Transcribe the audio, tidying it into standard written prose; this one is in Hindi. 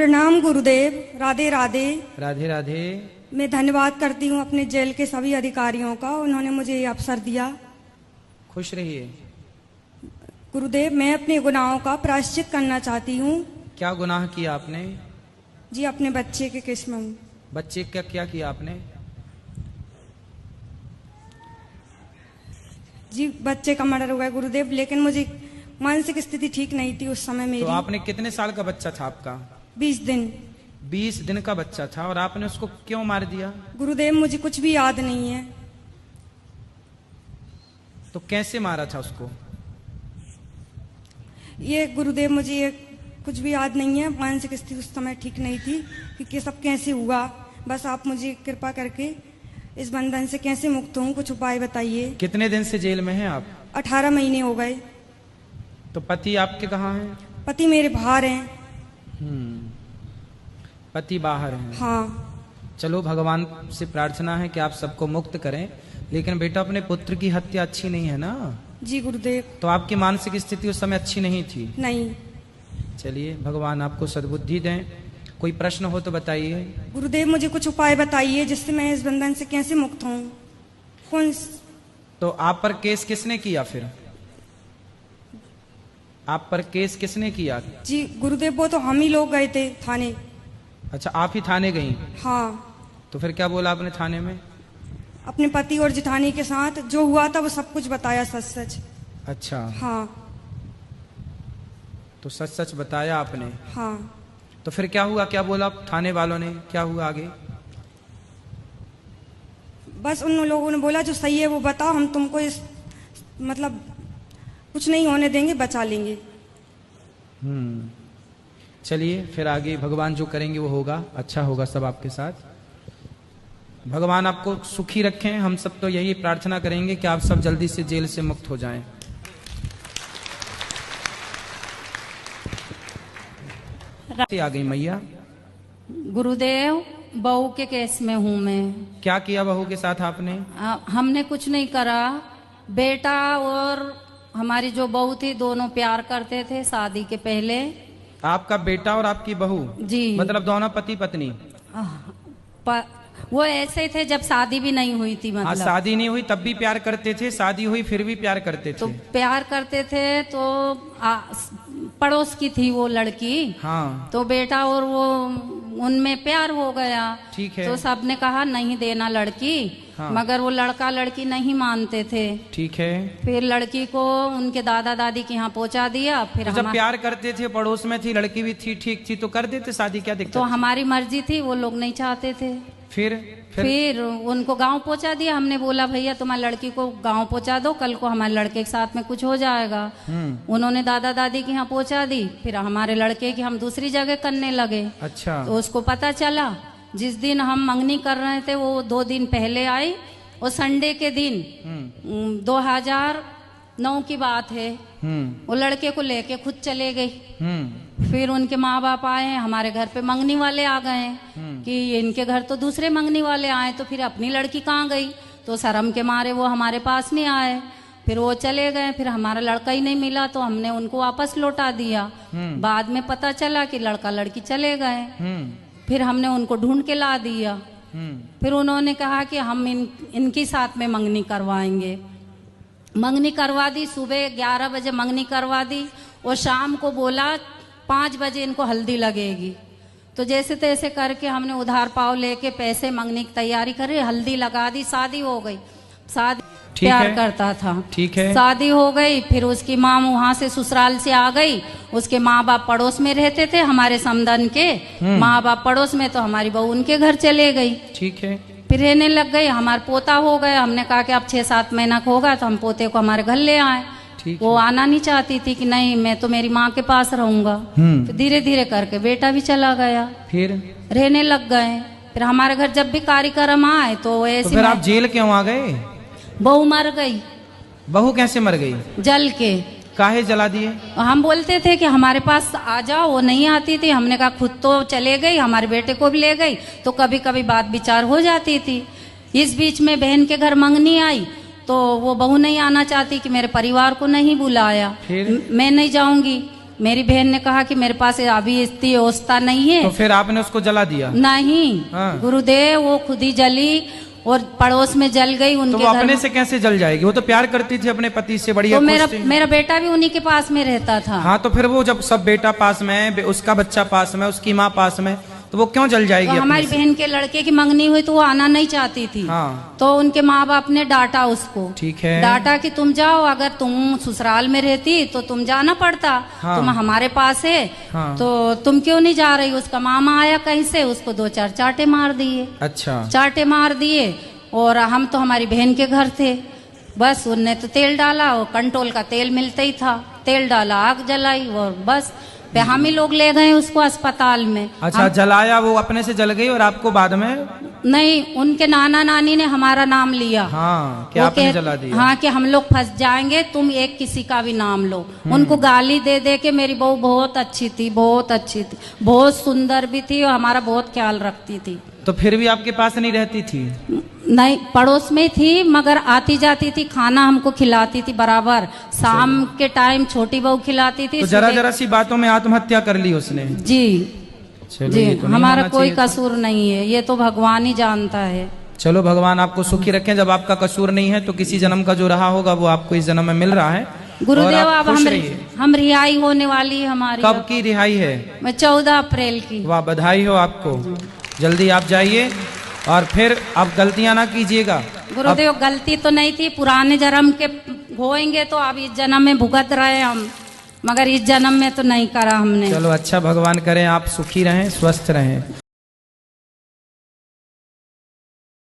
प्रणाम गुरुदेव। राधे राधे। राधे राधे। मैं धन्यवाद करती हूँ अपने जेल के सभी अधिकारियों का, उन्होंने मुझे ये अवसर दिया। खुश रहिए। गुरुदेव, मैं अपने गुनाहों का प्रायश्चित करना चाहती हूँ। क्या गुनाह किया आपने? जी, अपने बच्चे के केस में। बच्चे का क्या किया आपने? जी, बच्चे का मर्डर हुआ है गुरुदेव, लेकिन मुझे मानसिक स्थिति ठीक नहीं थी उस समय मेरी। तो आपने कितने साल का बच्चा था आपका? 20 दिन। 20 दिन का बच्चा था और आपने उसको क्यों मार दिया? गुरुदेव, मुझे कुछ भी याद नहीं है। तो कैसे मारा था उसको? ये गुरुदेव, मुझे ये कुछ भी याद नहीं है। मानसिक स्थिति उस समय ठीक नहीं थी कि सब कैसे हुआ। बस आप मुझे कृपा करके इस बंधन से कैसे मुक्त हूँ, कुछ उपाय बताइए। कितने दिन से जेल में हैं आप? 18 महीने हो गए। तो पति आपके कहाँ हैं? पति मेरे बाहर हैं। पति बाहर हैं। हाँ। चलो, भगवान से प्रार्थना है कि आप सबको मुक्त करें, लेकिन बेटा अपने पुत्र की हत्या अच्छी नहीं है ना? जी गुरुदेव। तो आपकी मानसिक स्थिति उस समय अच्छी नहीं थी? नहीं। चलिए, भगवान आपको सद्बुद्धि दें। कोई प्रश्न हो तो बताइए। गुरुदेव, मुझे कुछ उपाय बताइए जिससे मैं इस बंधन से कैसे मुक्त हूँ। तो आप पर केस किसने किया फिर? आप पर केस किसने किया? जी गुरुदेव, वो तो हम ही लोग गए थे थाने। अच्छा, आप ही थाने गई? हाँ। तो फिर क्या बोला आपने थाने में? अपने पति और जिठानी के साथ जो हुआ था वो सब कुछ बताया, सच सच। अच्छा। हाँ। तो सच सच बताया आपने? हाँ। तो फिर क्या हुआ? क्या बोला थाने वालों ने? क्या हुआ आगे? बस उन लोगों ने बोला जो सही है वो बताओ, हम तुमको इस मतलब कुछ नहीं होने देंगे, बचा लेंगे। चलिए, फिर आगे भगवान जो करेंगे वो होगा, अच्छा होगा सब आपके साथ। भगवान आपको सुखी रखें। हम सब तो यही प्रार्थना करेंगे कि आप सब जल्दी से जेल से मुक्त हो जाएं। आ गई मैया। गुरुदेव, बहू के केस में हूँ मैं। क्या किया बहू के साथ आपने? हमने कुछ नहीं करा। बेटा और हमारी जो बहू थी दोनों प्यार करते थे शादी के पहले। आपका बेटा और आपकी बहू? जी। मतलब दोनों पति पत्नी? वो ऐसे थे जब शादी भी नहीं हुई थी। मतलब शादी नहीं हुई तब भी प्यार करते थे, शादी हुई फिर भी प्यार करते थे? तो प्यार करते थे। तो पड़ोस की थी वो लड़की। हाँ। तो बेटा और वो उनमें प्यार हो गया। ठीक है। तो सबने कहा नहीं देना लड़की। हाँ। मगर वो लड़का लड़की नहीं मानते थे। ठीक है। फिर लड़की को उनके दादा दादी के यहाँ पहुँचा दिया। फिर तो जब प्यार करते थे, पड़ोस में थी, लड़की भी थी, ठीक थी, तो कर देते शादी, क्या दिक्कत? तो हमारी मर्जी थी, वो लोग नहीं चाहते थे। फिर उनको गांव पहुंचा दिया। हमने बोला भैया तुम्हारी लड़की को गांव पहुंचा दो, कल को हमारे लड़के के साथ में कुछ हो जाएगा। उन्होंने दादा दादी के यहाँ पहुंचा दी। फिर हमारे लड़के की हम दूसरी जगह करने लगे। अच्छा। तो उसको पता चला। जिस दिन हम मंगनी कर रहे थे वो 2 दिन पहले आई। और संडे के दिन 2009 की बात है। वो लड़के को लेके खुद चले गई। फिर उनके माँ बाप आए, हमारे घर पे मंगनी वाले आ गए कि इनके घर तो दूसरे मंगनी वाले आए, तो फिर अपनी लड़की कहाँ गई? तो शर्म के मारे वो हमारे पास नहीं आए। फिर वो चले गए। फिर हमारा लड़का ही नहीं मिला तो हमने उनको वापस लौटा दिया। बाद में पता चला कि लड़का लड़की चले गए। फिर हमने उनको ढूंढ के ला दिया। फिर उन्होंने कहा कि हम इनकी साथ में मंगनी करवाएंगे। मंगनी करवा दी। सुबह 11 बजे मंगनी करवा दी और शाम को बोला 5 बजे इनको हल्दी लगेगी। तो जैसे तैसे करके हमने उधार पाव लेके पैसे मंगनी की तैयारी करी, हल्दी लगा दी, शादी हो गई। शादी प्यार करता था। ठीक है। शादी हो गई। फिर उसकी माँ वहाँ से ससुराल से आ गई। उसके माँ बाप पड़ोस में रहते थे, हमारे समधन के माँ बाप पड़ोस में, तो हमारी बहू उनके घर चले गई। ठीक है। फिर रहने लग गई। हमारा पोता हो गया। हमने कहा कि अब 6-7 महीना का होगा तो हम पोते को हमारे घर ले आए। वो आना नहीं चाहती थी कि नहीं मैं तो मेरी माँ के पास रहूंगा। फिर धीरे धीरे करके बेटा भी चला गया। फिर रहने लग गए। फिर हमारे घर जब भी कार्यक्रम आए तो ऐसे। तो फिर आप जेल क्यों आ गए? बहू मर गई। बहू कैसे मर गई? जल के। काहे जला दिए? हम बोलते थे कि हमारे पास आ जाओ, वो नहीं आती थी। हमने कहा खुद तो चले गई, हमारे बेटे को भी ले गई, तो कभी कभी बात विचार हो जाती थी। इस बीच में बहन के घर मंगनी आई तो वो बहू नहीं आना चाहती कि मेरे परिवार को नहीं बुलाया, मैं नहीं जाऊंगी। मेरी बहन ने कहा कि मेरे पास अभी इतनी व्यवस्था नहीं है। तो फिर आपने उसको जला दिया? नहीं, हाँ। गुरुदेव वो खुद ही जली और पड़ोस में जल गई तो उनके वो घर अपने में। से कैसे जल जाएगी? वो तो प्यार करती थी अपने पति से, बढ़िया तो खुश थी। मेरा बेटा भी उन्हीं के पास में रहता था। हाँ, तो फिर वो जब सब बेटा पास में है, उसका बच्चा पास में, उसकी माँ पास में, तो वो क्यों जल जाएगी? तो हमारी अपने से? बहन के लड़के की मंगनी हुई तो वो आना नहीं चाहती थी। हाँ। तो उनके माँ बाप ने डांटा उसको। ठीक है। डांटा कि तुम जाओ, अगर तुम ससुराल में रहती तो तुम जाना पड़ता। हाँ। तुम हमारे पास है। हाँ। तो तुम क्यों नहीं जा रही? उसका मामा आया कहीं से, उसको 2-4 चांटे मार दिए। अच्छा। चांटे मार दिए। और हम तो हमारी बहन के घर थे, बस उनने तो तेल डाला, और कंट्रोल का तेल मिलता ही था, तेल डाला, आग जलाई और बस पे हम ही लोग ले गए उसको अस्पताल में। अच्छा, जलाया, वो अपने से जल गई और आपको बाद में? नहीं, उनके नाना नानी ने हमारा नाम लिया। हाँ, क्या वो आपने कह- जला दिया? हाँ, कि हम लोग फंस जाएंगे, तुम एक किसी का भी नाम लो। उनको गाली दे दे के मेरी बहू बहुत अच्छी थी, बहुत अच्छी थी, बहुत सुंदर भी थी और हमारा बहुत ख्याल रखती थी। तो फिर भी आपके पास नहीं रहती थी? नहीं, पड़ोस में थी, मगर आती जाती थी, खाना हमको खिलाती थी बराबर। शाम के टाइम छोटी बहू खिलाती थी। तो जरा सुबह- जरा सी बातों में आत्महत्या कर ली उसने? जी चलो, जी, ये तो नहीं हमारा होना कोई चाहिए था। कसूर नहीं है, ये तो भगवान ही जानता है। चलो, भगवान आपको सुखी रखें। जब आपका कसूर नहीं है तो किसी जन्म का जो रहा होगा वो आपको इस जन्म में मिल रहा है। और गुरुदेव, आप अब खुश रहिए। हम रिहाई होने वाली है हमारी। कब की रिहाई है? मैं 14 अप्रैल की। वाह, बधाई हो आपको। जल्दी आप जाइए और फिर आप गलतियां ना कीजिएगा। गुरुदेव, गलती तो नहीं थी, पुराने जन्म के होएंगे तो अब इस जन्म में भुगत रहे हम, मगर इस जन्म में तो नहीं करा हमने। चलो, अच्छा, भगवान करें आप सुखी रहें, स्वस्थ रहें।